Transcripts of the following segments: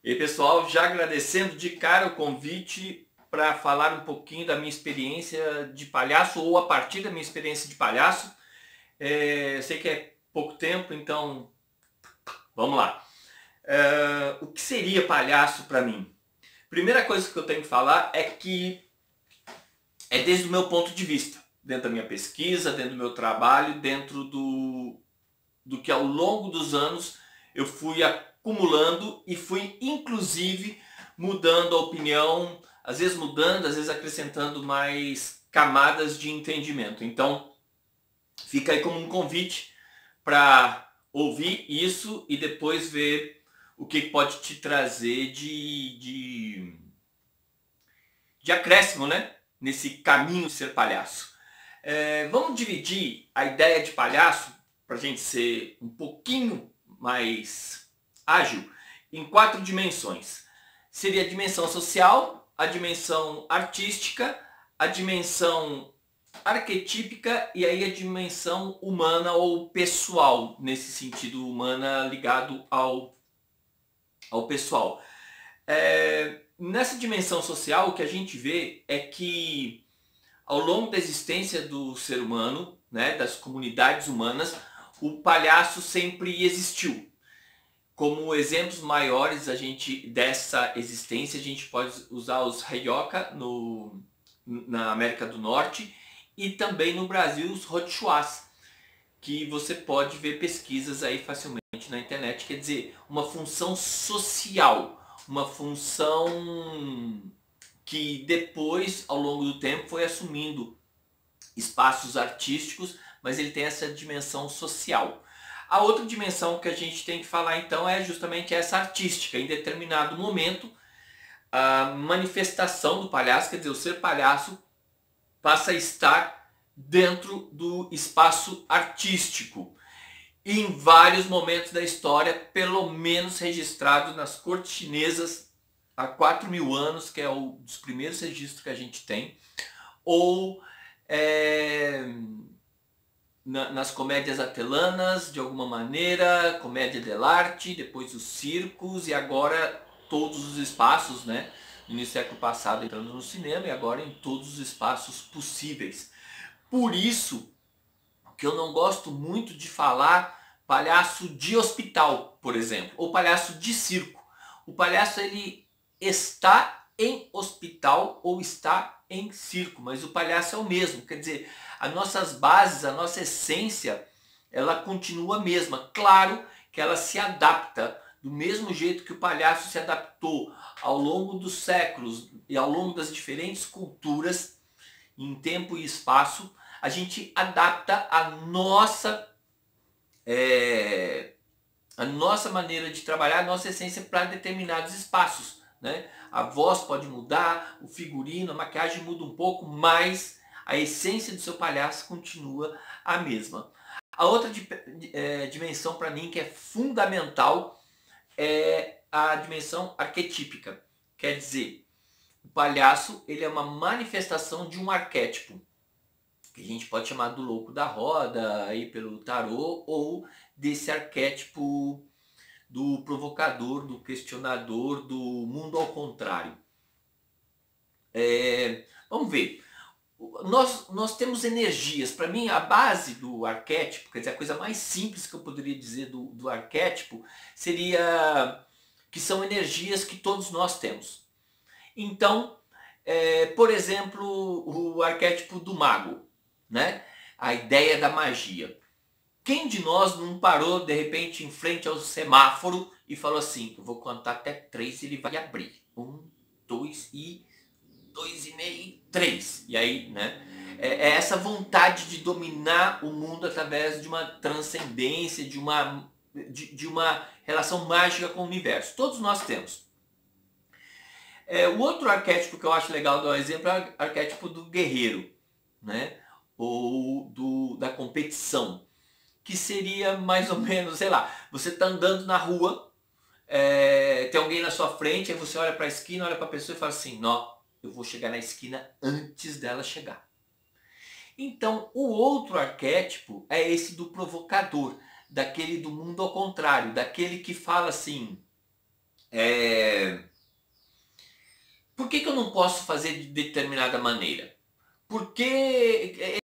E aí, pessoal, já agradecendo de cara o convite para falar um pouquinho da minha experiência de palhaço ou a partir da minha experiência de palhaço. Eu sei que é pouco tempo, então vamos lá. O que seria palhaço para mim? Primeira coisa que eu tenho que falar é que é desde o meu ponto de vista, dentro da minha pesquisa, dentro do meu trabalho, dentro do que ao longo dos anos eu fui acumulando e fui inclusive mudando a opinião, às vezes mudando, às vezes acrescentando mais camadas de entendimento. Então fica aí como um convite para ouvir isso e depois ver o que pode te trazer de acréscimo, né? Nesse caminho de ser palhaço. Vamos dividir a ideia de palhaço, para a gente ser um pouquinho mais ágil, em 4 dimensões. Seria a dimensão social, a dimensão artística, a dimensão arquetípica e aí a dimensão humana ou pessoal, nesse sentido humana ligado ao pessoal. Nessa dimensão social, o que a gente vê é que ao longo da existência do ser humano, né, das comunidades humanas, o palhaço sempre existiu. Como exemplos maiores dessa existência, a gente pode usar os Carioca na América do Norte e também no Brasil os Rochuás, que você pode ver pesquisas aí facilmente na internet. Quer dizer, uma função social, uma função que depois, ao longo do tempo, foi assumindo espaços artísticos, mas ele tem essa dimensão social. A outra dimensão que a gente tem que falar então é justamente essa artística. Em determinado momento, a manifestação do palhaço, quer dizer, o ser palhaço passa a estar dentro do espaço artístico. E em vários momentos da história, pelo menos registrado nas cortes chinesas há 4.000 anos, que é um dos primeiros registros que a gente tem, ou nas comédias atelanas, de alguma maneira, comédia dell'arte, depois os circos e agora todos os espaços, né? No início do século passado entrando no cinema e agora em todos os espaços possíveis. Por isso que eu não gosto muito de falar palhaço de hospital, por exemplo, ou palhaço de circo. O palhaço ele está em hospital ou está em circo, mas o palhaço é o mesmo. Quer dizer, as nossas bases, a nossa essência, ela continua a mesma. Claro que ela se adapta do mesmo jeito que o palhaço se adaptou ao longo dos séculos e ao longo das diferentes culturas, em tempo e espaço. A gente adapta a nossa maneira de trabalhar, a nossa essência para determinados espaços, né? A voz pode mudar, o figurino, a maquiagem muda um pouco, mas a essência do seu palhaço continua a mesma. A outra dimensão para mim que é fundamental é a dimensão arquetípica. Quer dizer, o palhaço ele é uma manifestação de um arquétipo, que a gente pode chamar do louco da roda, aí pelo tarô, ou desse arquétipo do provocador, do questionador, do mundo ao contrário. Vamos ver. Nós temos energias. Para mim, a base do arquétipo, quer dizer, a coisa mais simples que eu poderia dizer do arquétipo, seria que são energias que todos nós temos. Então, por exemplo, o arquétipo do mago, né? A ideia da magia. Quem de nós não parou de repente em frente ao semáforo e falou assim: eu vou contar até 3 e ele vai abrir. 1, 2 e 2,5, 3. E aí, né? É essa vontade de dominar o mundo através de uma transcendência, de uma relação mágica com o universo. Todos nós temos. O outro arquétipo que eu acho legal dar um exemplo é o arquétipo do guerreiro, né? Ou da competição, que seria mais ou menos, sei lá, você está andando na rua, tem alguém na sua frente, aí você olha para a esquina, olha para a pessoa e fala assim: não, eu vou chegar na esquina antes dela chegar. Então, o outro arquétipo é esse do provocador, daquele do mundo ao contrário, daquele que fala assim: não posso fazer de determinada maneira? Porque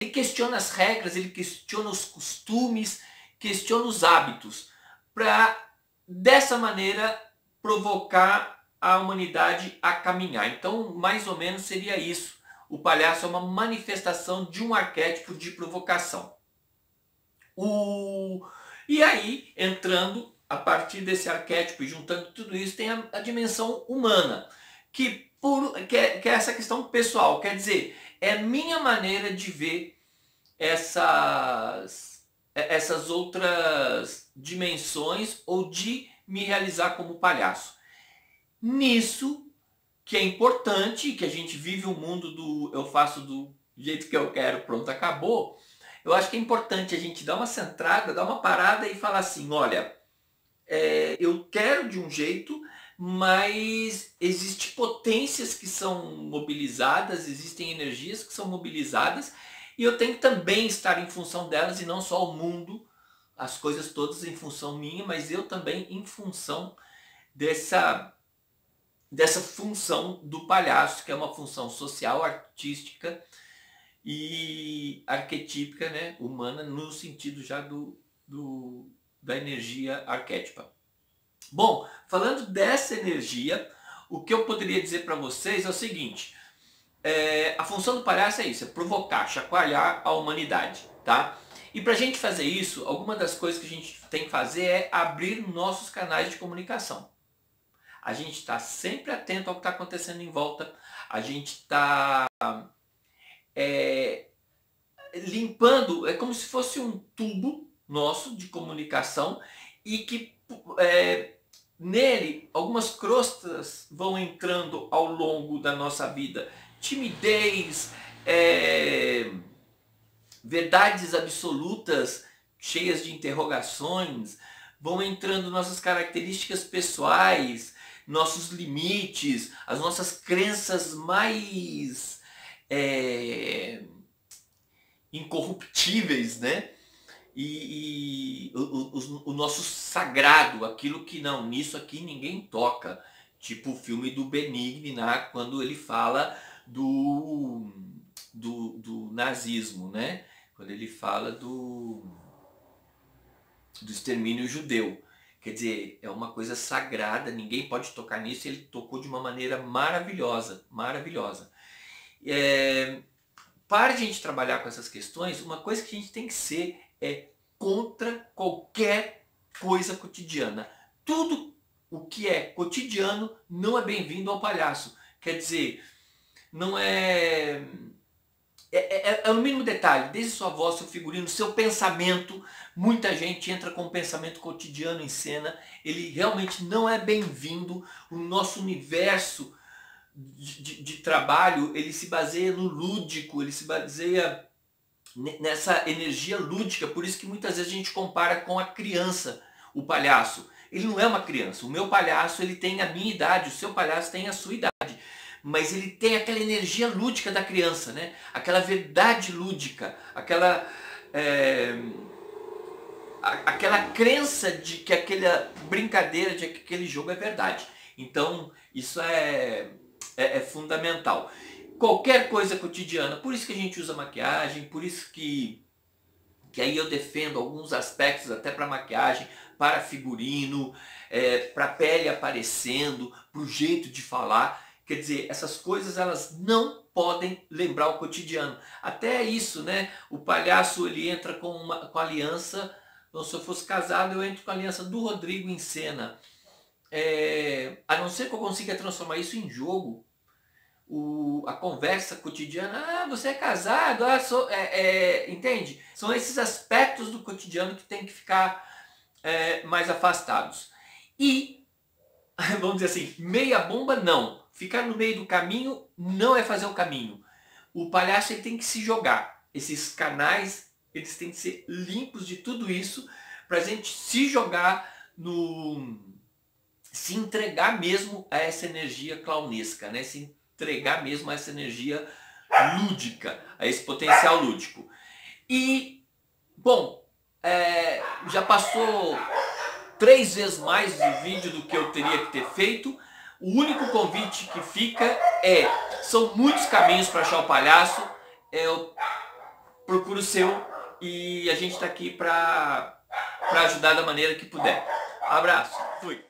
ele questiona as regras, ele questiona os costumes, questiona os hábitos, para dessa maneira provocar a humanidade a caminhar. Então, mais ou menos seria isso. O palhaço é uma manifestação de um arquétipo de provocação. E aí, entrando a partir desse arquétipo e juntando tudo isso, tem a dimensão humana, que é essa questão pessoal, quer dizer, é a minha maneira de ver essas outras dimensões ou de me realizar como palhaço. Nisso que é importante, que a gente vive o mundo do eu faço do jeito que eu quero, pronto, acabou. Eu acho que é importante a gente dar uma centrada, dar uma parada e falar assim, olha, eu quero de um jeito, mas existem potências que são mobilizadas, existem energias que são mobilizadas, e eu tenho que também estar em função delas, e não só o mundo, as coisas todas em função minha, mas eu também em função dessa função do palhaço, que é uma função social, artística e arquetípica, né, humana, no sentido já da energia arquétipa. Bom, falando dessa energia, o que eu poderia dizer para vocês é o seguinte, a função do palhaço é isso, é provocar, chacoalhar a humanidade, tá? E para a gente fazer isso, alguma das coisas que a gente tem que fazer é abrir nossos canais de comunicação. A gente está sempre atento ao que está acontecendo em volta, a gente está limpando, é como se fosse um tubo nosso de comunicação e que nele algumas crostas vão entrando ao longo da nossa vida. Timidez, verdades absolutas cheias de interrogações, vão entrando nossas características pessoais, nossos limites, as nossas crenças mais incorruptíveis, né? E o nosso sagrado, aquilo que não, nisso aqui ninguém toca. Tipo o filme do Benigni, né? Quando ele fala do nazismo, né? Quando ele fala do extermínio judeu. Quer dizer, é uma coisa sagrada, ninguém pode tocar nisso, e ele tocou de uma maneira maravilhosa, maravilhosa. Para a gente trabalhar com essas questões, uma coisa que a gente tem que ser é contra qualquer coisa cotidiana. Tudo o que é cotidiano não é bem-vindo ao palhaço. Quer dizer, não é o mínimo detalhe, desde sua voz, seu figurino, seu pensamento. Muita gente entra com o pensamento cotidiano em cena, ele realmente não é bem-vindo. O nosso universo de trabalho, ele se baseia no lúdico, ele se baseia nessa energia lúdica, por isso que muitas vezes a gente compara com a criança, o palhaço. Ele não é uma criança, o meu palhaço ele tem a minha idade, o seu palhaço tem a sua idade. Mas ele tem aquela energia lúdica da criança, né? Aquela verdade lúdica, aquela crença de que aquela brincadeira, de que aquele jogo é verdade. Então, isso é fundamental. Qualquer coisa cotidiana, por isso que a gente usa maquiagem, por isso que aí eu defendo alguns aspectos até para maquiagem, para figurino, para pele aparecendo, para o jeito de falar. Quer dizer, essas coisas elas não podem lembrar o cotidiano. Até isso, né? O palhaço ele entra com a aliança. Então, se eu fosse casado, eu entro com a aliança do Rodrigo em cena. A não ser que eu consiga transformar isso em jogo. A conversa cotidiana, você é casado, entende? São esses aspectos do cotidiano que tem que ficar mais afastados. E, vamos dizer assim, meia bomba não. Ficar no meio do caminho não é fazer o caminho. O palhaço ele tem que se jogar. Esses canais eles têm que ser limpos de tudo isso para a gente se jogar se entregar mesmo a essa energia clownesca, né? Se entregar mesmo a essa energia lúdica, a esse potencial lúdico. E, bom, já passou 3 vezes mais de vídeo do que eu teria que ter feito. O único convite que fica são muitos caminhos para achar o palhaço, procura o seu e a gente está aqui para ajudar da maneira que puder. Abraço, fui!